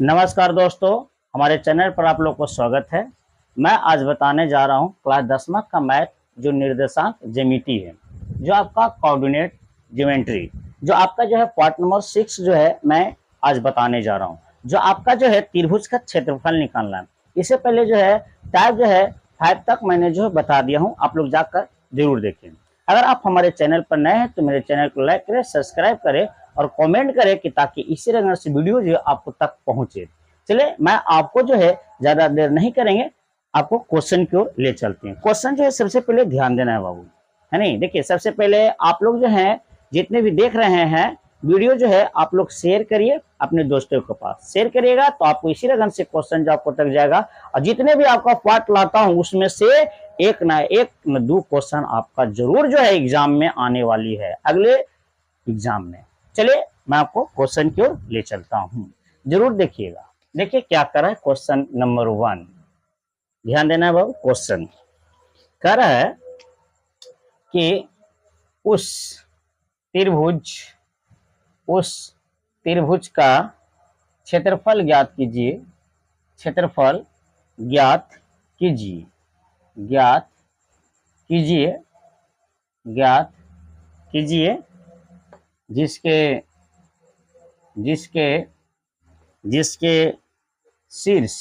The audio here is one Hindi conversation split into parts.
नमस्कार दोस्तों, हमारे चैनल पर आप लोग को स्वागत है। मैं आज बताने जा रहा हूं क्लास 10वीं का मैथ जो निर्देशांक ज्यामिति है, जो आपका कोऑर्डिनेट ज्योमेट्री, जो आपका जो है पार्ट नंबर 6 जो है मैं आज बताने जा रहा हूं। जो आपका जो है त्रिभुज का क्षेत्रफल निकालना है। इससे पहले जो है टाइप जो है 5 तक मैंने जो है बता दिया हूँ, आप लोग जाकर जरूर देखें। अगर आप हमारे चैनल पर नए हैं तो मेरे चैनल को लाइक करें, सब्सक्राइब करें और कमेंट करें कि ताकि इसी तरह से वीडियो जो आपको तक पहुंचे। चलिए मैं आपको जो है ज्यादा देर नहीं करेंगे, आपको क्वेश्चन की ओर ले चलते हैं। क्वेश्चन जो है सबसे पहले ध्यान देना है बाबू, है नहीं। देखिए सबसे पहले आप लोग जो है जितने भी देख रहे हैं वीडियो जो है आप लोग शेयर करिए अपने दोस्तों के पास। शेयर करिएगा तो आपको इसी तरह से क्वेश्चन जो आपको तक जाएगा, और जितने भी आपका पार्ट लाता हूं उसमें से एक न दो क्वेश्चन आपका जरूर जो है एग्जाम में आने वाली है, अगले एग्जाम में। चलिए मैं आपको क्वेश्चन की ओर ले चलता हूं, जरूर देखिएगा। देखिए क्या कर रहा है क्वेश्चन नंबर 1, ध्यान देना है बाबू। क्वेश्चन कह रहा है कि उस त्रिभुज का क्षेत्रफल ज्ञात कीजिए, क्षेत्रफल ज्ञात कीजिए, ज्ञात कीजिए, ज्ञात कीजिए, जिसके जिसके जिसके शीर्ष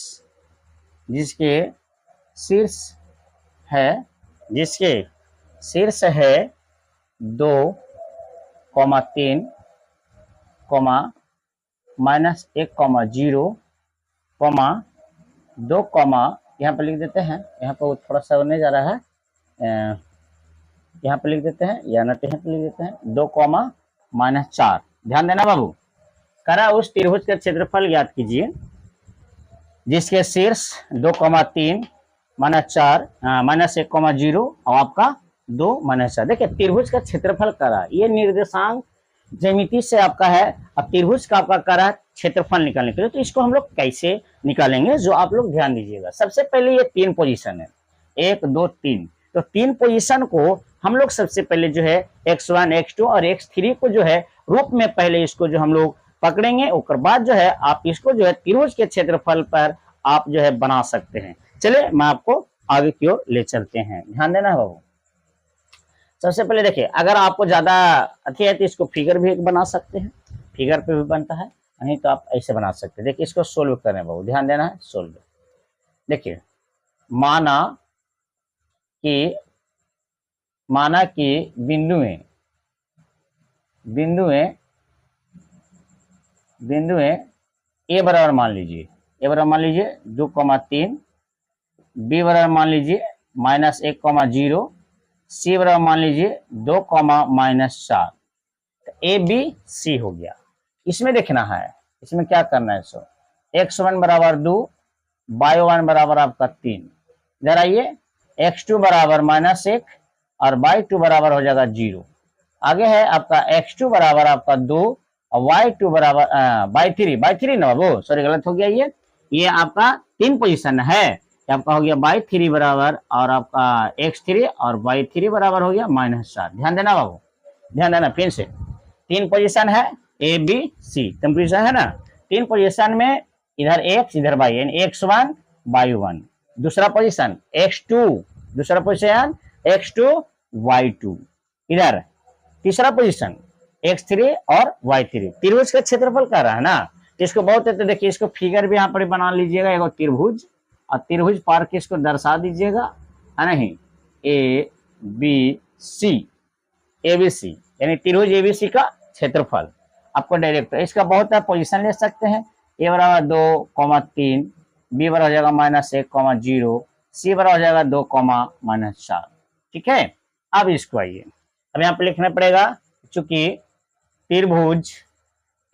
जिसके शीर्ष है जिसके शीर्ष है 2,3, -1,0, 2, यहाँ पर लिख देते हैं। यहाँ पर थोड़ा सा नहीं जा रहा है, यहाँ पर लिख देते हैं या नट यहाँ पर लिख देते हैं 2,-4। ध्यान देना बाबू। करा उस त्रिभुज का क्षेत्रफल ज्ञात कीजिए जिसके शीर्ष 2,3, -4, -1,0 और आपका 2, -4। देखिए त्रिभुज का क्षेत्रफल करा, ये निर्देशांक ज्यामिति से आपका है। अब त्रिभुज का आपका करा क्षेत्रफल निकालने के लिए, तो इसको हम लोग कैसे निकालेंगे जो आप लोग ध्यान दीजिएगा। सबसे पहले ये 3 पोजीशन है, 1, 2, 3। तो 3 पोजीशन को हम लोग सबसे पहले जो है x1, x2 और x3 को जो है रूप में पहले इसको जो हम लोग पकड़ेंगे, उसके बाद जो है आप इसको जो है त्रिभुज के क्षेत्रफल पर आप जो है बना सकते हैं। चलिए मैं आपको आगे की ओर ले चलते हैं, ध्यान देना है बाबू। सबसे पहले देखिए, अगर आपको ज्यादा अच्छी है तो इसको फिगर भी बना सकते हैं, फिगर पे भी बनता है, नहीं तो आप ऐसे बना सकते हैं। देखिए इसको सोल्व करें बाबू, ध्यान देना है सोल्व। देखिए माना कि बिंदुएं ए बराबर मान लीजिए, 2,3, बी बराबर मान लीजिए -1,0, सी बराबर मान लीजिए 2, -4। ए बी सी हो गया। इसमें देखना है, इसमें क्या करना है, सो x1 बराबर 2, y1 बराबर आपका 3। इधर आइए, x2 बराबर -1 और y2 बराबर हो जाएगा 0। आगे है आपका x2 बराबर आपका 2 और y2 बराबर y3 ना वो, सॉरी गलत हो गया। ये आपका 3 पोजीशन है, आपका हो गया y3 बराबर और आपका x3 और y3 बराबर हो गया -4। ध्यान देना बाबू, ध्यान देना। फिर से 3 पोजीशन है, ए बी सी 3 पोजीशन है ना। 3 पोजीशन में इधर x इधर y, यानी x1 y1। दूसरा पोजीशन x2, दूसरा पोजीशन x2 y2। इधर तीसरा पोजीशन x3 और y3। त्रिभुज का क्षेत्रफल कर रहा है ना, इसको बहुत है तो देखिए इसको फिगर भी यहाँ पर बना लीजिएगा, एगो त्रिभुज, और त्रिभुज पार के इसको दर्शा दीजिएगा, है नहीं, ए बी सी, एबीसी यानी त्रिभुज एबीसी का क्षेत्रफल आपको डायरेक्ट इसका बहुत है पोजीशन ले सकते हैं। ए बराबर 2,3, बी बराबर हो जाएगा -1,0, सी बराबर हो जाएगा 2, -4। ठीक है, अब इसको आइए, अब यहाँ पे लिखना पड़ेगा, चूंकि त्रिभुज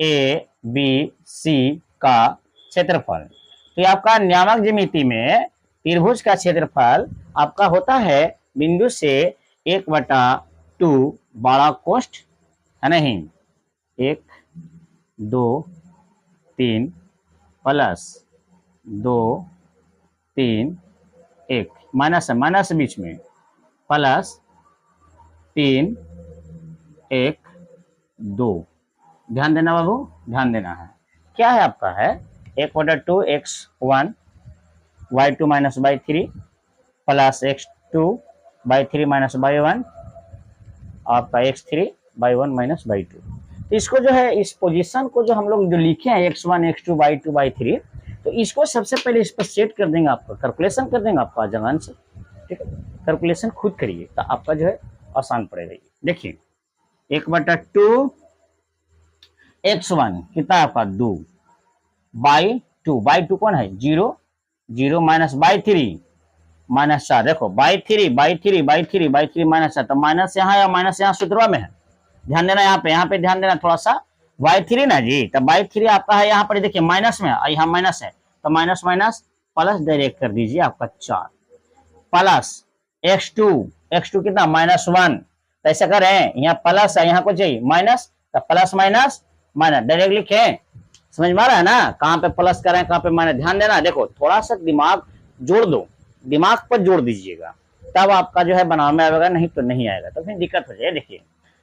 ए बी सी का क्षेत्रफल, तो आपका नियामक ज्यामिति में त्रिभुज का क्षेत्रफल आपका होता है बिंदु से 1/2 बड़ा कोष्ठ, है नहीं, 1, 2, 3 प्लस 2, 3, 1 माइनस बीच में प्लस 3, 1, 2। ध्यान देना बाबू, ध्यान देना है। क्या है आपका है 1/2 x1 y2 minus y3 plus x2/3 minus y1 आपका x3/1 माइनस y2। तो इसको जो है, इस पोजीशन को जो हम लोग जो लिखे हैं x1 x2 y2 y3, तो इसको सबसे पहले इस पर सेट कर देंगे, आपका कैलकुलेशन कर देंगे आपका जवान से। ठीक है, कैलकुलेशन खुद करिए तो आपका जो है आसान पड़ेगा। देखिए 1/2 x1 कितना आपका 2/2 कौन है 0 0 माइनस y3 माइनस 4। देखो y3 माइनस 4, तो माइनस यहाँ या माइनस यहाँ सूत्र में है, ध्यान देना यहाँ पे ध्यान देना थोड़ा सा। y3 ना जी, तो y3 आपका है यहाँ पर, देखिए माइनस में, यहाँ माइनस है तो माइनस माइनस प्लस डायरेक्ट कर दीजिए आपका 4 प्लस x2 कितना -1। तो ऐसा करें, यहाँ प्लस है यहाँ को चाहिए माइनस, तो प्लस माइनस माइनस डायरेक्ट लिखें। समझ में आ रहा है ना, कहाँ पे प्लस करें कहाँ पे माइनस, ध्यान देना। देखो थोड़ा सा दिमाग जोड़ दो, दिमाग पर जोड़ दीजिएगा, तब आपका जो है बनाव में आएगा, नहीं तो नहीं आएगा, तो फिर दिक्कत हो जाए। देखिए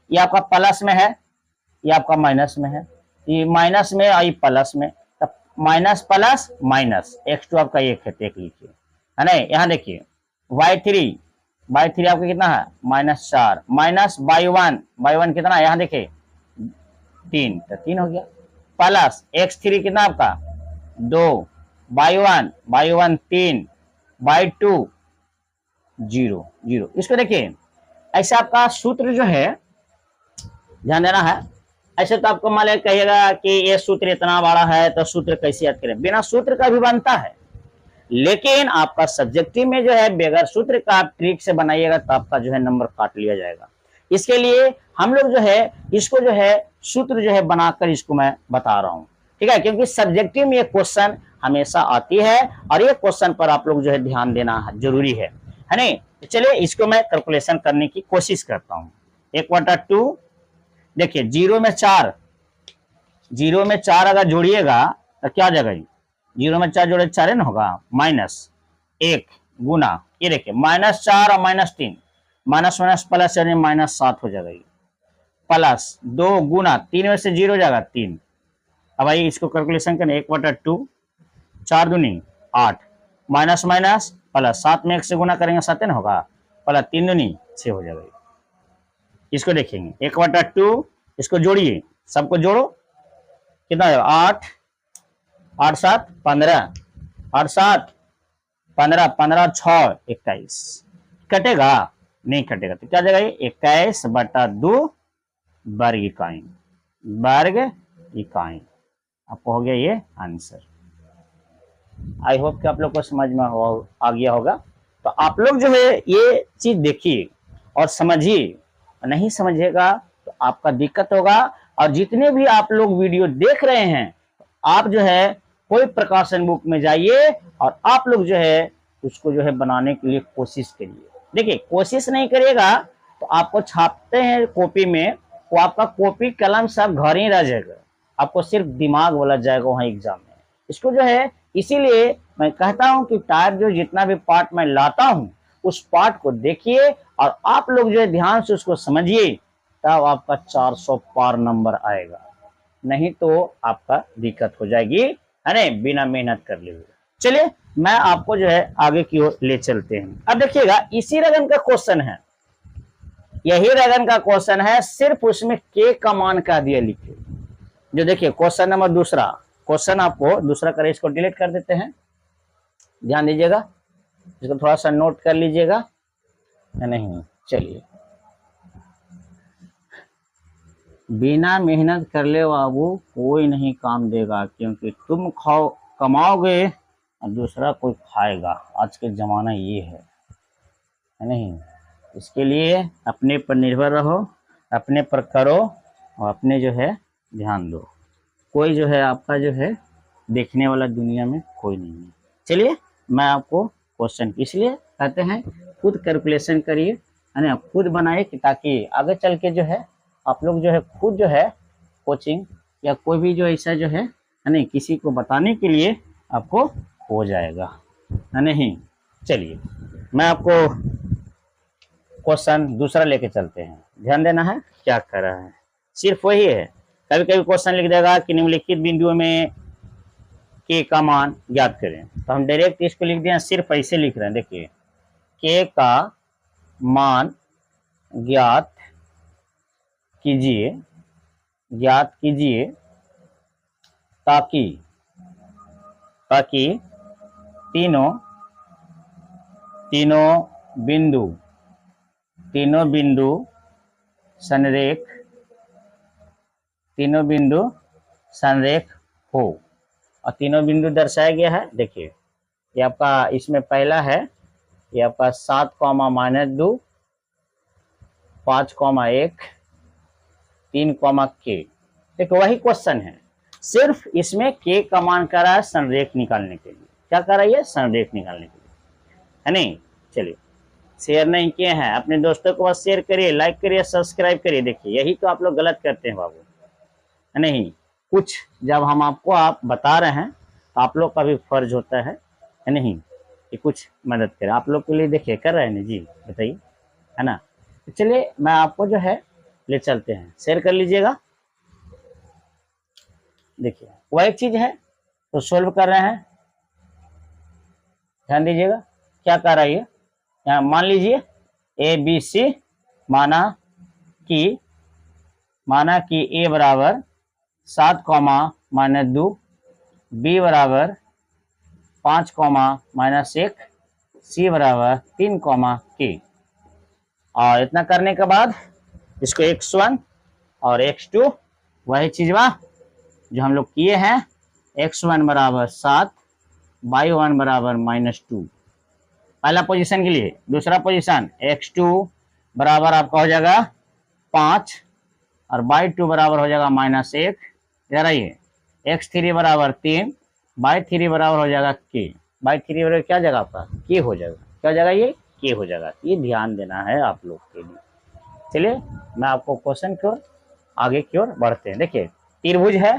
ये आपका प्लस में है, ये आपका माइनस में है, ये माइनस में और ये प्लस में, तो माइनस प्लस माइनस x2 आपका 1 है, एक लिखिए, है ना। यहाँ देखिए y3 आपका कितना है -4 माइनस y1 कितना है, यहाँ देखिए 3, तो 3 हो गया, प्लस x3 कितना आपका 2 y1 3 y2 0। इसको देखिए ऐसे आपका सूत्र जो है ध्यान देना है। ऐसे तो आपको मान कहिएगा कि ये सूत्र इतना बड़ा है तो सूत्र कैसे याद करें, बिना सूत्र का भी बनता है, लेकिन आपका सब्जेक्टिव में जो है बगैर सूत्र का आप ट्रिक से बनाइएगा तो आपका जो है नंबर काट लिया जाएगा। इसके लिए हम लोग जो है इसको जो है सूत्र जो है बनाकर इसको मैं बता रहा हूं, ठीक है, क्योंकि सब्जेक्टिव में ये क्वेश्चन हमेशा आती है और ये क्वेश्चन पर आप लोग जो है ध्यान देना जरूरी है नहीं। चलिए इसको मैं कैलकुलेशन करने की कोशिश करता हूं। 1/2 देखिए 0 में 4 अगर जोड़िएगा तो क्या आ जाएगा, 0 में 4 जोड़े 4 ना होगा, -1 गुना, ये देखिए -4 और -3 माइनस माइनस प्लस यानी -7 हो जाएगा, प्लस 2 गुना 3 में से 0 जाएगा 3। अब आइए इसको कैलकुलेशन करें, 1/2 4 दूनी 8 माइनस माइनस प्लस 7 में 1 से गुना करेंगे 7 ना होगा, प्लस 3 दूनी 6 हो जाएगा। इसको देखेंगे 1/2, इसको जोड़िए, सबको जोड़ो, कितना है 8 8 7 15 8 7 15 15 6 21, कटेगा नहीं कटेगा, तो क्या जाएगा ये 21/2 वर्ग इकाई। आपको हो गया ये आंसर। आई होप कि आप लोग को समझ में आ गया होगा। तो आप लोग जो है ये चीज देखिए और समझिए, नहीं समझेगा तो आपका दिक्कत होगा। और जितने भी आप लोग वीडियो देख रहे हैं, आप जो है कोई प्रकाशन बुक में जाइए और आप लोग जो है उसको जो है बनाने के लिए कोशिश करिए। देखिए कोशिश नहीं करिएगा तो आपको छापते हैं कॉपी में, वो आपका कॉपी कलम सब घर ही रह जाएगा, आपको सिर्फ दिमाग बोला जाएगा वहाँ एग्जाम में। इसको जो है इसीलिए मैं कहता हूँ कि टाइप जो जितना भी पार्ट मैं लाता हूँ उस पार्ट को देखिए और आप लोग जो है ध्यान से उसको समझिए, तब आपका 400 पार नंबर आएगा, नहीं तो आपका दिक्कत हो जाएगी, है ना, बिना मेहनत कर लिए। चलिए मैं आपको जो है आगे की ओर ले चलते हैं। अब देखिएगा इसी रगन का क्वेश्चन है, यही रगन का क्वेश्चन है, सिर्फ उसमें के का मान क्या दिया लिखिए। जो देखिए क्वेश्चन नंबर दूसरा, क्वेश्चन आपको दूसरा करें, इसको डिलीट कर देते हैं, ध्यान दीजिएगा, इसको थोड़ा सा नोट कर लीजिएगा या नहीं। चलिए, बिना मेहनत कर ले बाबू कोई नहीं काम देगा, क्योंकि तुम कमाओगे और दूसरा कोई खाएगा, आज के जमाना ये है नहीं। इसके लिए अपने पर निर्भर रहो, अपने पर करो और अपने जो है ध्यान दो, कोई जो है आपका जो है देखने वाला दुनिया में कोई नहीं है। चलिए मैं आपको क्वेश्चन इसलिए कहते हैं खुद कैलकुलेशन करिए, है ना, खुद बनाइए, ताकि आगे चल के जो है आप लोग जो है खुद जो है कोचिंग या कोई भी जो ऐसा जो है नहीं किसी को बताने के लिए आपको हो जाएगा, है नहीं। चलिए मैं आपको क्वेश्चन दूसरा लेके चलते हैं, ध्यान देना है क्या कर रहा है, सिर्फ वही है। कभी कभी क्वेश्चन लिख देगा कि निम्नलिखित बिंदुओं में के का मान ज्ञात करें। तो हम डायरेक्ट इसको लिख दिए, सिर्फ ऐसे लिख रहे हैं। देखिए के का मान ज्ञात कीजिए ताकि तीनों बिंदु संरेख हो। और तीनों बिंदु दर्शाया गया है। देखिए ये आपका इसमें पहला है, ये आपका 7, -2, 5, 1, 3, के। देखो वही क्वेश्चन है, सिर्फ इसमें के का मान कर रहा है संरेख निकालने के लिए। क्या कर रहा है? संरेख निकालने के लिए, है नहीं। चलिए, शेयर नहीं किए हैं अपने दोस्तों को बस शेयर करिए, लाइक करिए, सब्सक्राइब करिए। देखिए यही तो आप लोग गलत करते हैं बाबू, है नहीं। कुछ जब हम आप बता रहे हैं तो आप लोग का भी फर्ज होता है नहीं कि कुछ मदद करें आप लोग के लिए। देखिए कर रहे हैं ना जी, बताइए, है ना। तो चलिए मैं आपको जो है ले चलते हैं, शेयर कर लीजिएगा। देखिए वह एक चीज है तो सोल्व कर रहे हैं, ध्यान दीजिएगा क्या कर रहा है ये। यहाँ मान लीजिए ए बी सी, माना कि ए बराबर 7, -2, बी बराबर 5, -1, सी बराबर 3, के। और इतना करने के बाद इसको x1 और x2 वही चीज जो हम लोग किए हैं, x1 बराबर 7, y1 बराबर -2 पहला पोजीशन के लिए। दूसरा पोजीशन x2 बराबर आपका हो जाएगा 5 और y2 बराबर हो जाएगा -1। इधर आइए, x3 बराबर 3, y3 बराबर हो जाएगा k। y3 बराबर क्या जाएगा आपका? k हो जाएगा। क्या हो जाएगा? ये k हो जाएगा। ये ध्यान देना है आप लोग के लिए। चलिए मैं आपको क्वेश्चन की ओर आगे की ओर बढ़ते हैं। देखिए त्रिभुज है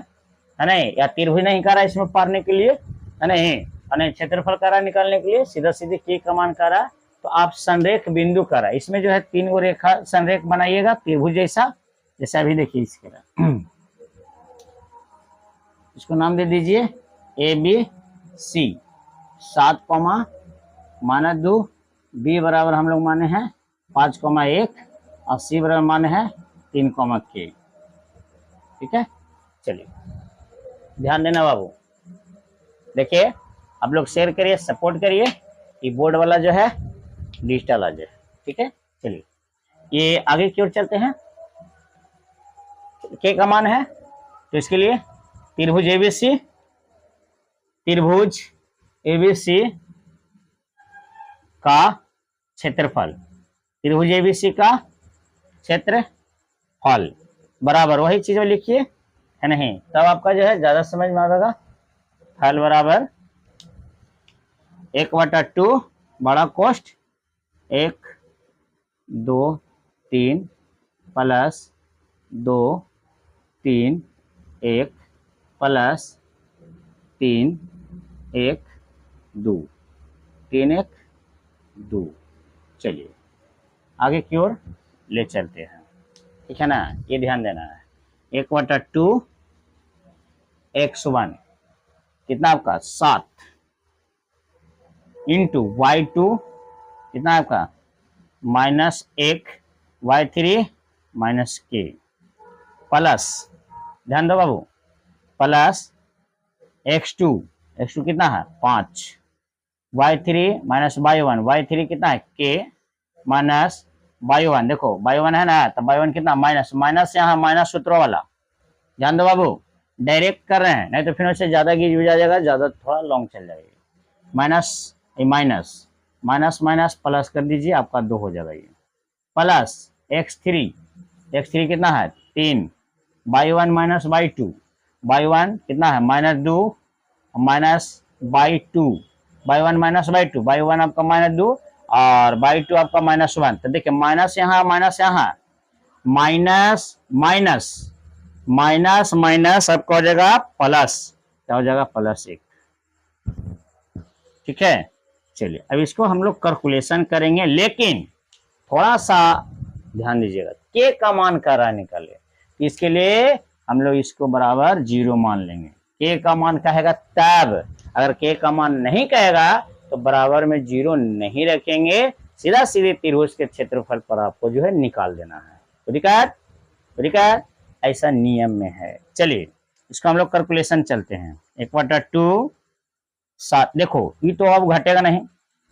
नहीं, या त्रिभुज नहीं कर रहा है इसमें पारने के लिए, है नहीं, क्षेत्रफल कर रहा है निकालने के लिए, सीधा सीधे के का मान कर रहा है। तो आप संरेख बिंदु कर रहा है, इसमें जो है 3 गो रेखा संरेख बनाइएगा त्रिभुज जैसा अभी देखिए इसके इसको नाम दे दीजिए ए बी सी। 7, -2, बी बराबर हम लोग माने हैं 5, 1 और सी बराबर माने हैं 3, के। ठीक है, चलिए ध्यान देना बाबू। देखिए आप लोग शेयर करिए, सपोर्ट करिए कि बोर्ड वाला जो है डिजिटल आ जाए। ठीक है, चलिए ये आगे की ओर चलते हैं। के का मान है तो इसके लिए त्रिभुज एबीसी का क्षेत्रफल, त्रिभुज एबीसी का क्षेत्रफल बराबर वही चीज लिखिए, है नहीं, तब आपका जो है ज्यादा समझ में आएगा। फल बराबर 1/2 बड़ा कोष्ठ 1, 2, 3 प्लस 2, 3, 1 प्लस 3, 1, 2, 3, 1, 2। चलिए आगे की ओर ले चलते हैं। ठीक है ना, ये ध्यान देना है। 1/2 x1 कितना आपका 7 इंटू y2 कितना आपका -1 y3 -k प्लस, ध्यान दो बाबू, प्लस x2 कितना है 5, y3 y1 कितना है k माइनस y1। देखो y1 है ना, तो y1 कितना माइनस यहाँ माइनस सूत्रों वाला, ध्यान दो बाबू, डायरेक्ट कर रहे हैं नहीं तो फिर उससे ज्यादा गिज भी जाएगा, ज्यादा थोड़ा लॉन्ग चल जाएगा। माइनस प्लस कर दीजिए, आपका 2 हो जाएगा ये, प्लस x3 कितना है 3, y1 y2 y1 कितना है -2 -y2 y1 आपका -2 और y2 आपका -1। तो देखिए माइनस यहाँ माइनस आपका हो जाएगा प्लस, क्या हो जाएगा +1। ठीक है, चलिए अब इसको हम लोग कैलकुलेशन करेंगे, लेकिन थोड़ा सा ध्यान दीजिएगा, के का मान कर रहा है निकाले, इसके लिए हम लोग इसको बराबर 0 मान लेंगे। के का मान कहेगा तब। अगर के का मान नहीं कहेगा तो बराबर में 0 नहीं रखेंगे, सीधा सीधे त्रिभुज के क्षेत्रफल पर आपको जो है निकाल देना है। तो दिक्कत ऐसा नियम में है। चलिए इसको हम लोग कैलकुलेशन चलते हैं। 1/2 7, देखो ये तो अब घटेगा नहीं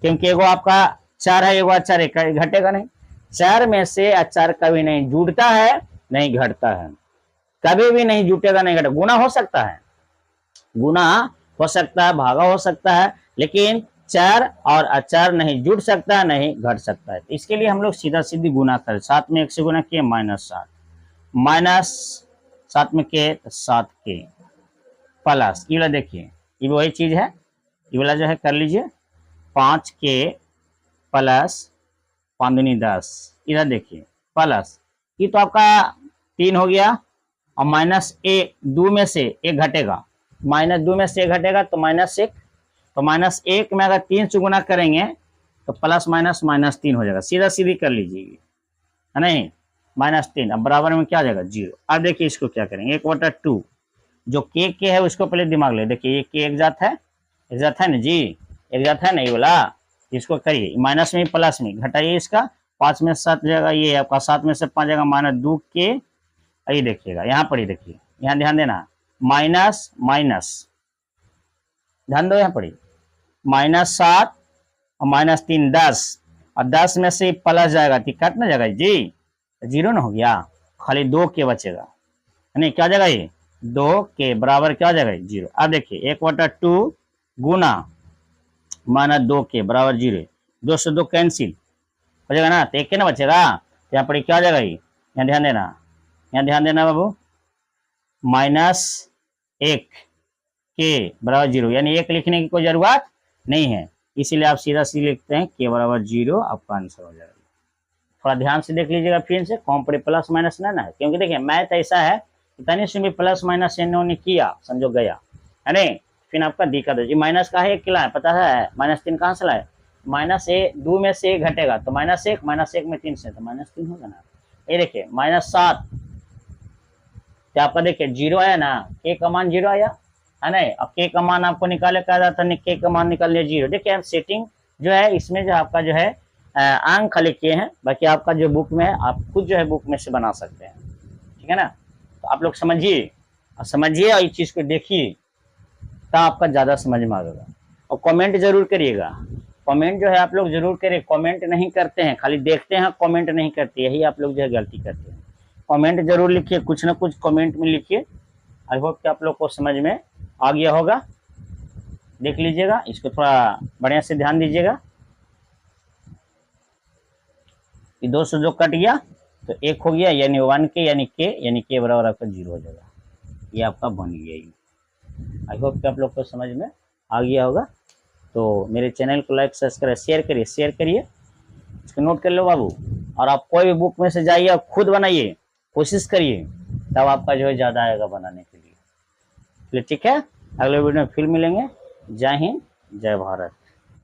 क्योंकि एगो आपका 4 है, एगो 4 घटेगा नहीं। 4 में से 4 कभी नहीं जुड़ता है नहीं घटता है, कभी भी नहीं जुटेगा नहीं घटेगा। गुना हो सकता है, गुना हो सकता है, भागा हो सकता है, लेकिन 4 और 4 नहीं जुड़ सकता है नहीं घट सकता है। तो इसके लिए हम लोग सीधा सीधी गुना करें। 7 में 1 से गुना किए -7, -7 में के 7 के प्लस ये वाला देखिए ये वही चीज है, ये वाला जो है कर लीजिए 5 के प्लस 5 दूनी 10, इधर देखिए प्लस ये तो आपका 3 हो गया और -1 2 में से 1 घटेगा, -2 में से 1 घटेगा तो -1, तो -1 में अगर 3 से गुना करेंगे तो प्लस माइनस -3 हो जाएगा। सीधा सीधी कर लीजिए है नहीं, -3। अब बराबर में क्या आ जाएगा 0। अब देखिए इसको क्या करेंगे 1/2 जो के है उसको पहले दिमाग ले, देखिए ये के एक जात है ना जी, एक जात है ना ये वाला, इसको करिए माइनस में प्लस में घटाइए इसका, 5 में 7 जाएगा, ये आपका 7 में से 5 जाएगा -2 के, ये देखिएगा यहाँ पर ही देखिए, यहाँ ध्यान देना माइनस माइनस ध्यान दो यहाँ पर ही -7 और -3 10 और 10 में से प्लस जाएगा तो कट ना जाएगा जी, 0 ना हो गया, खाली 2 के बचेगा नहीं, क्या जाएगा ये 2 के बराबर क्या जाएगा 0। अब देखिए 1/2 गुना -2 के बराबर 0, 2 से 2 कैंसिल हो जाएगा ना, तो 1 के ना बचेगा, तो यहाँ पर क्या जाएगा ये, यहाँ ध्यान देना बाबू, -1 के बराबर 0, यानी 1 लिखने की कोई जरूरत नहीं है, इसीलिए आप सीधा सीधे लिखते हैं के बराबर 0, आपका आंसर हो जाएगा। थोड़ा ध्यान से देख लीजिएगा फिर से, कौन पड़े प्लस माइनस ना है, क्योंकि देखिए मैथ ऐसा है इतने से भी प्लस माइनस इन्होंने किया समझो गया है नहीं, फिर आपका दिक्कत है जी। माइनस का है किला है पता है, -3 कहाँ से लाए, -2 में से 1 घटेगा तो -1 में 3 से तो -3 होगा ना। ये देखिए -7 तो आपका देखिए 0 आया ना, के का मान 0 आया है नहीं, और के का मान आपको निकाले कहा जाता है, के का मान निकाल लिया 0। देखिए आप सेटिंग जो है इसमें जो आपका जो है अंक खाली किए हैं, बाकी आपका जो बुक में है आप खुद जो है बुक में से बना सकते हैं, ठीक है ना। तो आप लोग समझिए और इस चीज़ को देखिए तब आपका ज़्यादा समझ में आएगा। और कमेंट जरूर करिएगा, कमेंट जो है आप लोग जरूर करिए, कमेंट नहीं करते हैं, खाली देखते हैं कमेंट नहीं करते, यही आप लोग जो है गलती करते हैं। कमेंट जरूर लिखिए, कुछ ना कुछ कमेंट में लिखिए। आई होप कि आप लोग को समझ में आ गया होगा। देख लीजिएगा, इसको थोड़ा बढ़िया से ध्यान दीजिएगा। 2 से 2 कट गया तो 1 हो गया, यानी 1 के यानी के बराबर आपका 0 हो जाएगा, ये आपका बन गया। आई होप कि आप लोग को समझ में आ गया होगा। तो मेरे चैनल को लाइक सब्सक्राइब शेयर करिए, इसको नोट कर लो बाबू। और आप कोई भी बुक में से जाइए और खुद बनाइए, कोशिश करिए, तब आपका जो है ज़्यादा आएगा बनाने के लिए। ठीक है, अगले वीडियो में फिर मिलेंगे। जय हिंद, जय भारत।